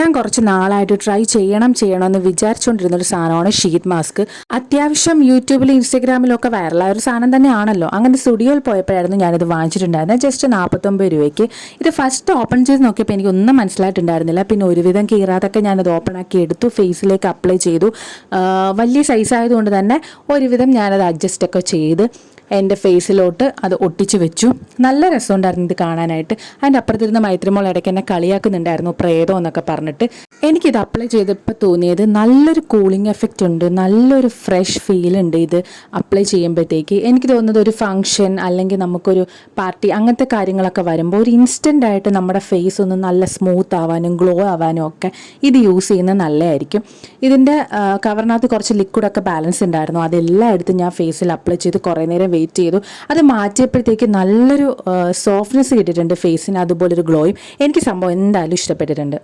ഞാൻ കുറച്ച് നാളായിട്ട് ട്രൈ ചെയ്യണമെന്ന് വിചാരിച്ചുകൊണ്ടിരുന്നൊരു സാധനമാണ് ഷീറ്റ് മാസ്ക്. അത്യാവശ്യം യൂട്യൂബിലും ഇൻസ്റ്റാഗ്രാമിലും ഒക്കെ വൈറലായ ഒരു സാധനം തന്നെയാണല്ലോ. അങ്ങനെ സ്റ്റുഡിയോയിൽ പോയപ്പോഴായിരുന്നു ഞാനിത് വാങ്ങിച്ചിട്ടുണ്ടായിരുന്നത്. ജസ്റ്റ് 49 രൂപയ്ക്ക്. ഇത് ഫസ്റ്റ് ഓപ്പൺ ചെയ്ത് നോക്കിയപ്പോൾ എനിക്കൊന്നും മനസ്സിലായിട്ടുണ്ടായിരുന്നില്ല. പിന്നെ ഒരുവിധം കീറാതൊക്കെ ഞാനത് ഓപ്പൺ ആക്കി എടുത്തു, ഫേസിലേക്ക് അപ്ലൈ ചെയ്തു. വലിയ സൈസ് ആയതുകൊണ്ട് തന്നെ ഒരുവിധം ഞാനത് അഡ്ജസ്റ്റ് ഒക്കെ ചെയ്ത് എൻ്റെ ഫേസിലോട്ട് അത് ഒട്ടിച്ച് വെച്ചു. നല്ല രസമുണ്ടായിരുന്നു ഇത് കാണാനായിട്ട്. അതിൻ്റെ അപ്പുറത്തിരുന്ന മൈത്രിമോൾ ഇടയ്ക്ക് എന്നെ കളിയാക്കുന്നുണ്ടായിരുന്നു, പ്രേതം എന്നൊക്കെ പറഞ്ഞിട്ട്. എനിക്കിത് അപ്ലൈ ചെയ്തപ്പോൾ തോന്നിയത് നല്ലൊരു കൂളിംഗ് എഫക്റ്റ് ഉണ്ട്, നല്ലൊരു ഫ്രഷ് ഫീൽ ഉണ്ട് ഇത് അപ്ലൈ ചെയ്യുമ്പോഴത്തേക്ക്. എനിക്ക് തോന്നുന്നത് ഒരു ഫംഗ്ഷൻ അല്ലെങ്കിൽ നമുക്കൊരു പാർട്ടി അങ്ങനത്തെ കാര്യങ്ങളൊക്കെ വരുമ്പോൾ ഒരു ഇൻസ്റ്റൻ്റ് ആയിട്ട് നമ്മുടെ ഫേസ് ഒന്ന് നല്ല സ്മൂത്ത് ആവാനും ഗ്ലോ ആവാനും ഒക്കെ ഇത് യൂസ് ചെയ്യുന്നത് നല്ലതായിരിക്കും. ഇതിൻ്റെ കവറിനകത്ത് കുറച്ച് ലിക്വിഡൊക്കെ ബാലൻസ് ഉണ്ടായിരുന്നു. അതെല്ലാം എടുത്ത് ഞാൻ ഫേസിൽ അപ്ലൈ ചെയ്ത് കുറേ നേരം വെയിറ്റ് ചെയ്തു. അത് മാറ്റിയപ്പോഴത്തേക്ക് നല്ലൊരു സോഫ്റ്റ്നെസ് കിട്ടിയിട്ടുണ്ട് ഫേസിന്, അതുപോലൊരു ഗ്ലോയും. എനിക്ക് സംഭവം എന്തായാലും ഇഷ്ടപ്പെട്ടിട്ടുണ്ട്.